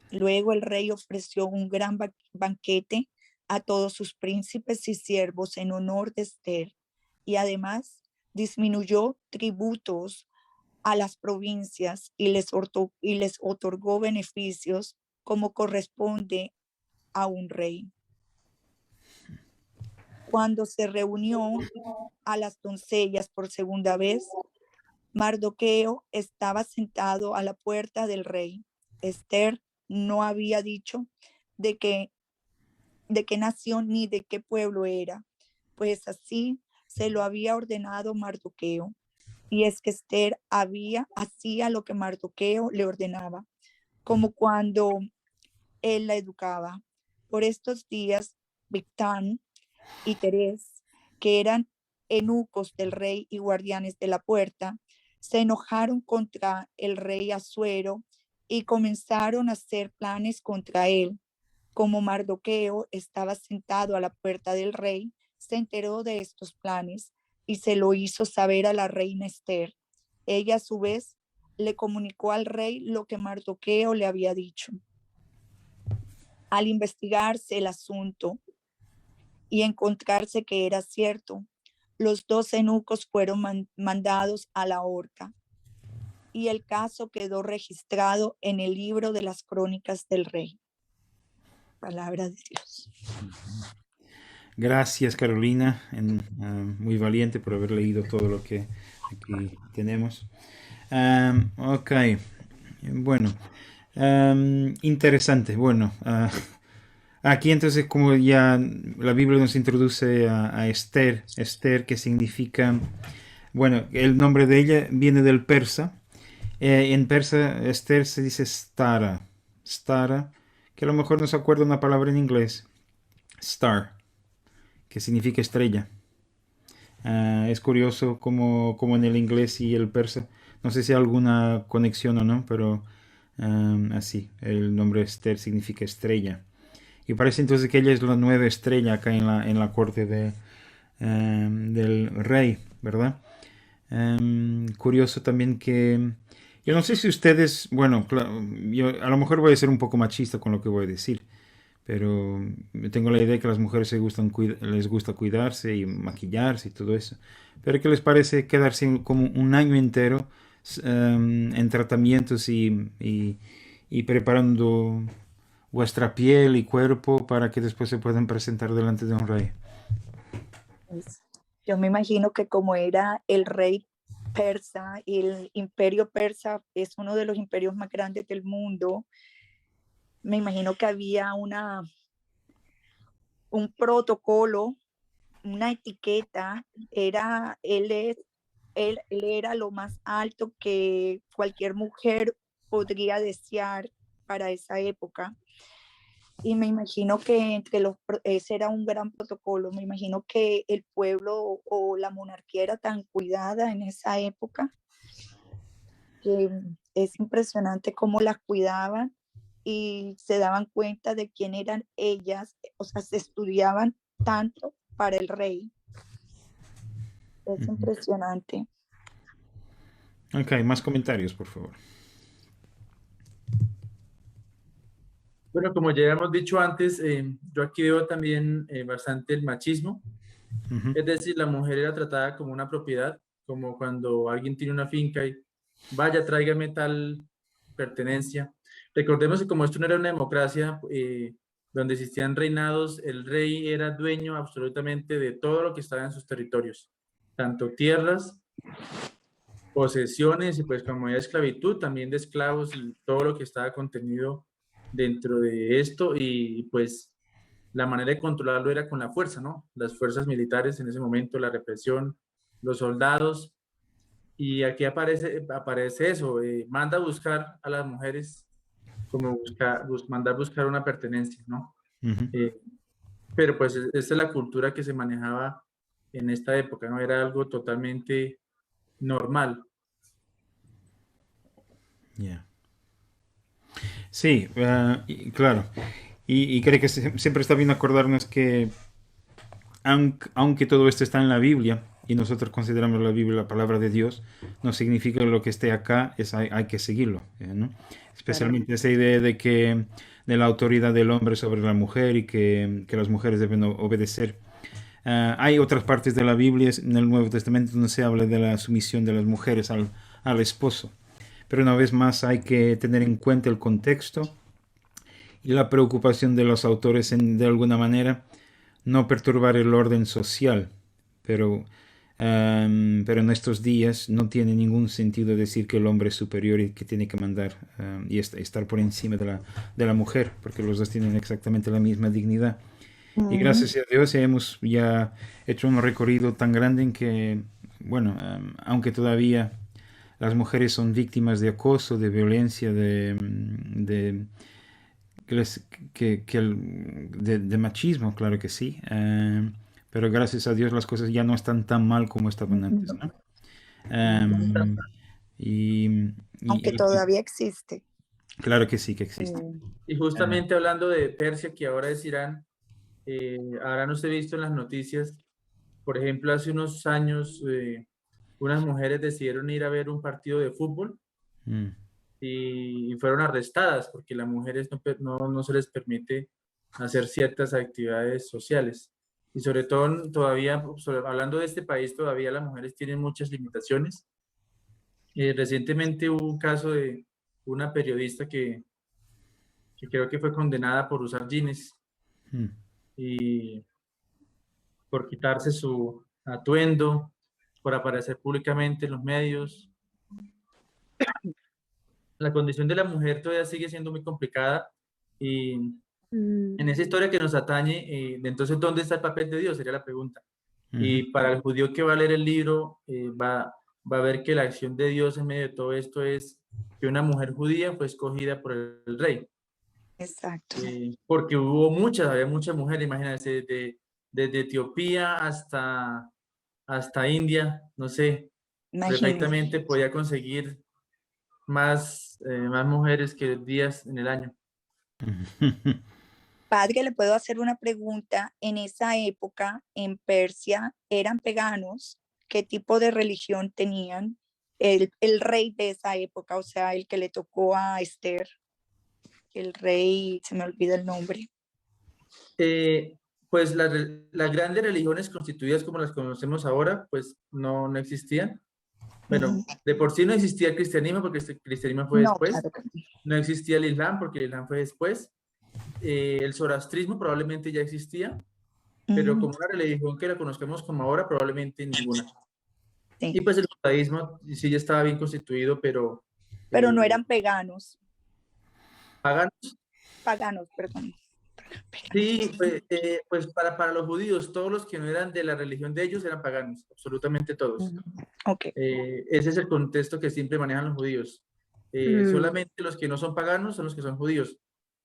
Luego el rey ofreció un gran banquete a todos sus príncipes y siervos en honor de Esther, y además disminuyó tributos a las provincias y les otorgó beneficios como corresponde a un rey. Cuando se reunió a las doncellas por segunda vez, Mardoqueo estaba sentado a la puerta del rey. Esther no había dicho de qué nación ni de qué pueblo era, pues así se lo había ordenado Mardoqueo. Y es que Esther hacía lo que Mardoqueo le ordenaba, como cuando él la educaba. Por estos días, Bigtán y Teres, que eran eunucos del rey y guardianes de la puerta, se enojaron contra el rey Asuero y comenzaron a hacer planes contra él. Como Mardoqueo estaba sentado a la puerta del rey, se enteró de estos planes y se lo hizo saber a la reina Esther. Ella a su vez le comunicó al rey lo que Mardoqueo le había dicho. Al investigarse el asunto y encontrarse que era cierto, los 2 eunucos fueron mandados a la horca, y el caso quedó registrado en el libro de las crónicas del rey. Palabra de Dios. Gracias, Carolina, muy valiente por haber leído todo lo que aquí tenemos. Ok, bueno, interesante. Bueno, aquí entonces, como ya la Biblia nos introduce a Esther, que significa, bueno, el nombre de ella viene del persa. En persa, Esther se dice Stara, que a lo mejor no se acuerda una palabra en inglés, star, que significa estrella. Es curioso como en el inglés y el persa, no sé si hay alguna conexión o no, pero así, el nombre Esther significa estrella. Y parece entonces que ella es la 9 estrella acá en la corte del rey, ¿verdad? Curioso también que... Yo no sé si ustedes, bueno, yo a lo mejor voy a ser un poco machista con lo que voy a decir, pero tengo la idea que a las mujeres les gusta cuidarse y maquillarse y todo eso. Pero ¿qué les parece quedarse como un año entero en tratamientos y preparando vuestra piel y cuerpo para que después se puedan presentar delante de un rey? Yo me imagino que como era el rey persa y el imperio persa es uno de los imperios más grandes del mundo, me imagino que había un protocolo, una etiqueta. Él era lo más alto que cualquier mujer podría desear para esa época. Y me imagino que ese era un gran protocolo. Me imagino que el pueblo o la monarquía era tan cuidada en esa época que es impresionante cómo las cuidaban y se daban cuenta de quién eran ellas, o sea, se estudiaban tanto para el rey. Es impresionante. Ok, más comentarios, por favor. Bueno, como ya hemos dicho antes, yo aquí veo también bastante el machismo. Es decir, la mujer era tratada como una propiedad, como cuando alguien tiene una finca y vaya, tráigame tal pertenencia. Recordemos que como esto no era una democracia donde existían reinados, el rey era dueño absolutamente de todo lo que estaba en sus territorios, tanto tierras, posesiones y pues como había esclavitud, también de esclavos y todo lo que estaba contenido dentro de esto y pues la manera de controlarlo era con la fuerza, ¿no? Las fuerzas militares en ese momento, la represión, los soldados. Y aquí aparece eso, manda a buscar a las mujeres como mandar buscar una pertenencia, ¿no? Pero pues esta es la cultura que se manejaba en esta época, ¿no? Era algo totalmente normal. Yeah. Sí, claro. Y creo que siempre está bien acordarnos que aunque todo esto está en la Biblia y nosotros consideramos la Biblia la palabra de Dios, no significa que lo que esté acá hay que seguirlo, ¿no? Especialmente esa idea de la autoridad del hombre sobre la mujer y que las mujeres deben obedecer. Hay otras partes de la Biblia en el Nuevo Testamento donde se habla de la sumisión de las mujeres al esposo. Pero una vez más hay que tener en cuenta el contexto y la preocupación de los autores de alguna manera no perturbar el orden social, pero en estos días no tiene ningún sentido decir que el hombre es superior y que tiene que mandar y estar por encima de la mujer, porque los dos tienen exactamente la misma dignidad. Y gracias a Dios hemos ya hecho un recorrido tan grande en que, bueno, aunque todavía las mujeres son víctimas de acoso, de violencia, de machismo, claro que sí. Pero gracias a Dios las cosas ya no están tan mal como estaban antes, ¿no? Aunque todavía existe. Claro que sí, que existe. Y justamente hablando de Persia, que ahora es Irán, habrán usted visto en las noticias, por ejemplo, hace unos años unas mujeres decidieron ir a ver un partido de fútbol y fueron arrestadas porque a las mujeres no se les permite hacer ciertas actividades sociales. Y sobre todo, todavía, hablando de este país, todavía las mujeres tienen muchas limitaciones. Recientemente hubo un caso de una periodista que creo que fue condenada por usar jeans y por quitarse su atuendo, por aparecer públicamente en los medios. La condición de la mujer todavía sigue siendo muy complicada y en esa historia que nos atañe, entonces, ¿dónde está el papel de Dios? Sería la pregunta. Y para el judío que va a leer el libro, va a ver que la acción de Dios en medio de todo esto es que una mujer judía fue escogida por el rey. Exacto. Porque había muchas mujeres, imagínense, desde Etiopía hasta India, no sé, perfectamente podía conseguir más mujeres que días en el año. Padre, le puedo hacer una pregunta. En esa época, en Persia, ¿eran paganos? ¿Qué tipo de religión tenían el rey de esa época? O sea, el que le tocó a Esther, el rey, se me olvida el nombre. Pues las grandes religiones constituidas como las conocemos ahora, pues no existían. Bueno, de por sí no existía el cristianismo porque el cristianismo fue después. Claro. No existía el Islam porque el Islam fue después. El zoroastrismo probablemente ya existía, pero como una religión que la conozcamos como ahora, probablemente ninguna. Sí. Y pues el judaísmo sí ya estaba bien constituido, pero no eran paganos. Paganos, perdón. Sí, pues para los judíos, todos los que no eran de la religión de ellos eran paganos, absolutamente todos. Okay. Ese es el contexto que siempre manejan los judíos. Solamente los que no son paganos son los que son judíos.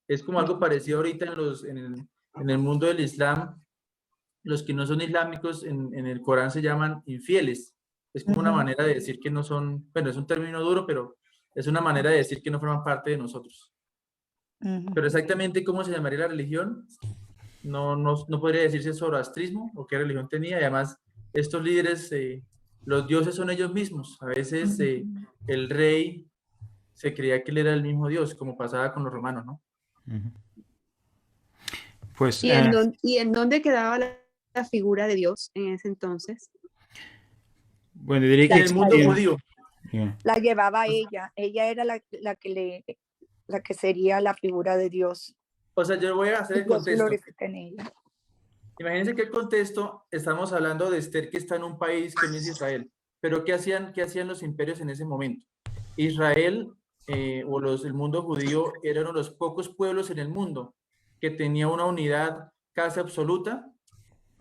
Es como algo parecido ahorita en el mundo del Islam. Los que no son islámicos en el Corán se llaman infieles. Es como una manera de decir que no son, bueno, es un término duro, pero es una manera de decir que no forman parte de nosotros. Pero exactamente cómo se llamaría la religión, no podría decirse zoroastrismo o qué religión tenía. Y además, estos líderes, los dioses son ellos mismos. A veces el rey se creía que él era el mismo Dios, como pasaba con los romanos, ¿no? Pues, ¿Y en dónde quedaba la figura de Dios en ese entonces? bueno, diría que En el mundo judío. La llevaba ella era la que sería la figura de Dios. O sea, yo voy a hacer el Dios contexto. glorifica en ella. Imagínense que el contexto, estamos hablando de Esther, que está en un país que no es Israel. Pero ¿qué hacían los imperios en ese momento? Israel el mundo judío era uno de los pocos pueblos en el mundo que tenía una unidad casi absoluta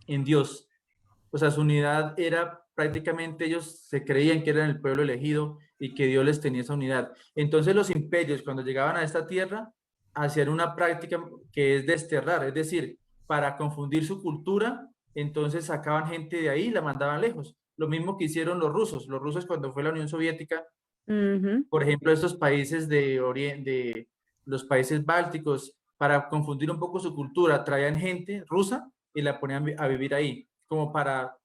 en Dios. O sea, su unidad era prácticamente, ellos se creían que eran el pueblo elegido y que Dios les tenía esa unidad. Entonces los imperios, cuando llegaban a esta tierra, hacían una práctica que es desterrar, es decir, para confundir su cultura, entonces sacaban gente de ahí y la mandaban lejos. Lo mismo que hicieron los rusos. Los rusos, cuando fue la Unión Soviética, por ejemplo, estos países de los países bálticos, para confundir un poco su cultura, traían gente rusa y la ponían a vivir ahí, como para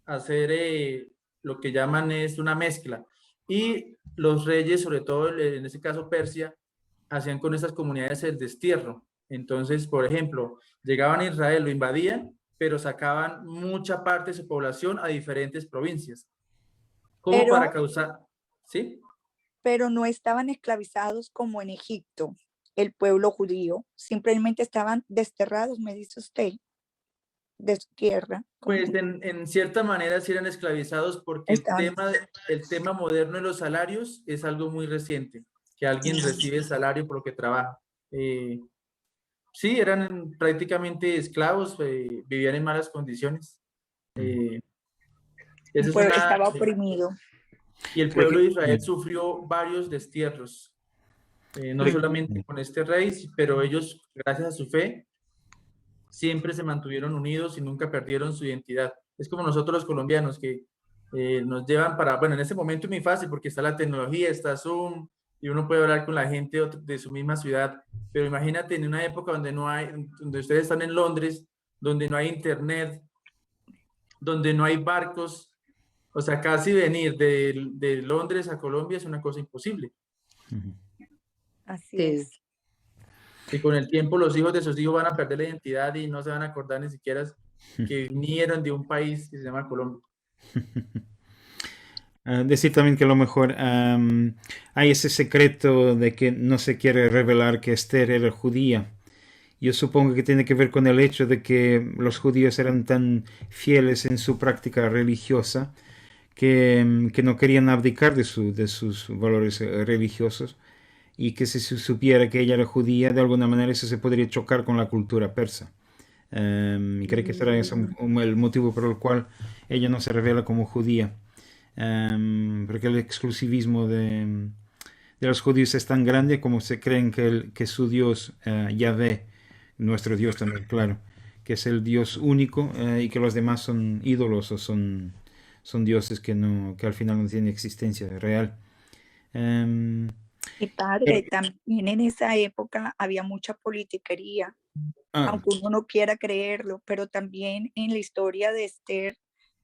hacer lo que llaman es una mezcla. Y los reyes, sobre todo en este caso Persia, hacían con estas comunidades el destierro. Entonces, por ejemplo, llegaban a Israel, lo invadían, pero sacaban mucha parte de su población a diferentes provincias. Como para causar, ¿sí? Pero no estaban esclavizados como en Egipto, el pueblo judío. Simplemente estaban desterrados, me dice usted, de su tierra. Pues en cierta manera sí eran esclavizados, porque el tema moderno de los salarios es algo muy reciente, que alguien recibe salario por lo que trabaja. Sí, eran prácticamente esclavos, vivían en malas condiciones. Estaba oprimido. Y el pueblo de Israel sufrió varios destierros, no solamente con este rey, pero ellos, gracias a su fe, siempre se mantuvieron unidos y nunca perdieron su identidad. Es como nosotros los colombianos que nos llevan bueno, en este momento es muy fácil porque está la tecnología, está Zoom y uno puede hablar con la gente de su misma ciudad, pero imagínate en una época donde ustedes están en Londres, donde no hay internet, donde no hay barcos, o sea, casi venir de Londres a Colombia es una cosa imposible. Así es. Y con el tiempo los hijos de sus hijos van a perder la identidad y no se van a acordar ni siquiera que vinieron de un país que se llama Colombia. Decir también que a lo mejor hay ese secreto de que no se quiere revelar que Esther era judía. Yo supongo que tiene que ver con el hecho de que los judíos eran tan fieles en su práctica religiosa que no querían abdicar de sus valores religiosos, y que si se supiera que ella era judía, de alguna manera eso se podría chocar con la cultura persa. Y creo que será ese el motivo por el cual ella no se revela como judía. Porque el exclusivismo de los judíos es tan grande como se creen que su Dios, Yahvé, nuestro Dios también, claro, que es el Dios único, y que los demás son ídolos o son dioses que al final no tienen existencia real. Y padre, también en esa época había mucha politiquería, aunque uno no quiera creerlo, pero también en la historia de Esther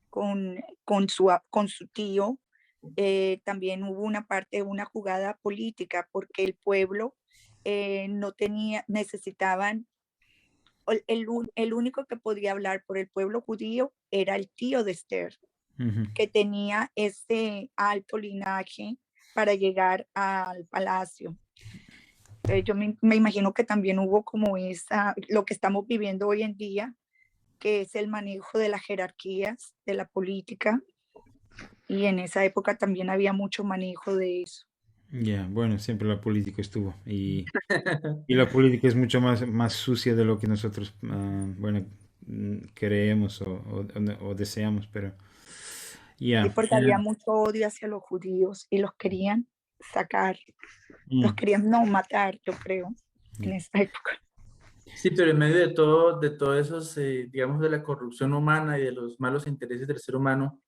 con su tío, también hubo una jugada política, porque el pueblo necesitaban, el único que podía hablar por el pueblo judío era el tío de Esther, que tenía ese alto linaje para llegar al palacio. Yo me imagino que también hubo como lo que estamos viviendo hoy en día, que es el manejo de las jerarquías, de la política, y en esa época también había mucho manejo de eso. Bueno, siempre la política estuvo, y la política es mucho más sucia de lo que nosotros, creemos o deseamos, pero Sí, porque había mucho odio hacia los judíos y los querían sacar, los querían no matar, yo creo, en esa época. Sí, pero en medio de todo esos, digamos, de la corrupción humana y de los malos intereses del ser humano,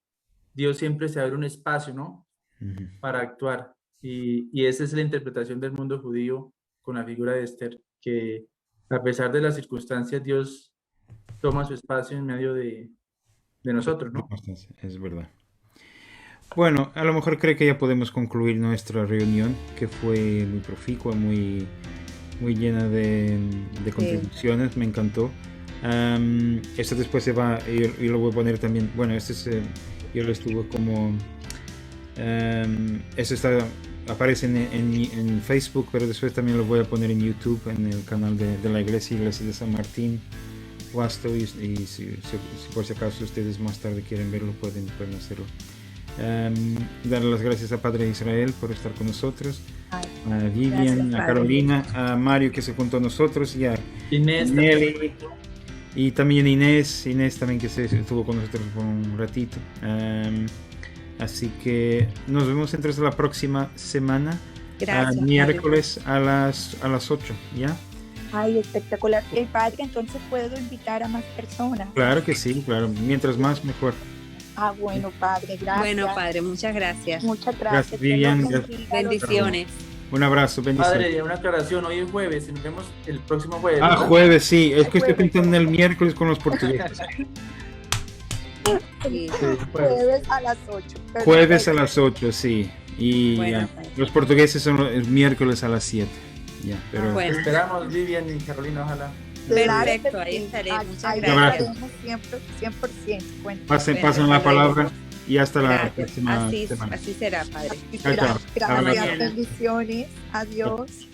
Dios siempre se abre un espacio, ¿no? Para actuar. Y esa es la interpretación del mundo judío con la figura de Esther, que a pesar de las circunstancias, Dios toma su espacio en medio de nosotros, ¿no? Es verdad. Bueno, a lo mejor creo que ya podemos concluir nuestra reunión, que fue muy proficua, muy llena de contribuciones, me encantó. Esto después se va, yo lo voy a poner también, bueno, este es, yo lo estuve como, eso aparece en Facebook, pero después también lo voy a poner en YouTube, en el canal de la Iglesia de San Martín, Guasto, y si por si acaso ustedes más tarde quieren verlo, pueden hacerlo. Darle las gracias a Padre Israel por estar con nosotros, a Vivian, a Carolina, a Mario que se juntó a nosotros, y a Inés, Nelly, y también Inés también que se estuvo con nosotros por un ratito. Así que nos vemos entonces la próxima semana, miércoles a las 8, ¿ya? Ay, espectacular. Padre, entonces puedo invitar a más personas. Claro que sí, claro, mientras más mejor. Bueno, Padre, gracias. Bueno, Padre, muchas gracias. Muchas gracias. Vivian. Bendiciones. Un abrazo, bendiciones. Padre, una aclaración, hoy es jueves y nos vemos el próximo jueves. ¿Verdad? Jueves, sí, es que estoy pensando en el miércoles con los portugueses. Sí, jueves a las 8. Jueves a las 8, sí. Y bueno, los portugueses son el miércoles a las 7. Ya, pero bueno. Esperamos, Vivian y Carolina, ojalá. Perfecto, ahí estaré. Muchas gracias. gracias. 100%. Pasen la palabra y hasta la próxima semana. Así será, Padre. Gracias, bendiciones. Adiós.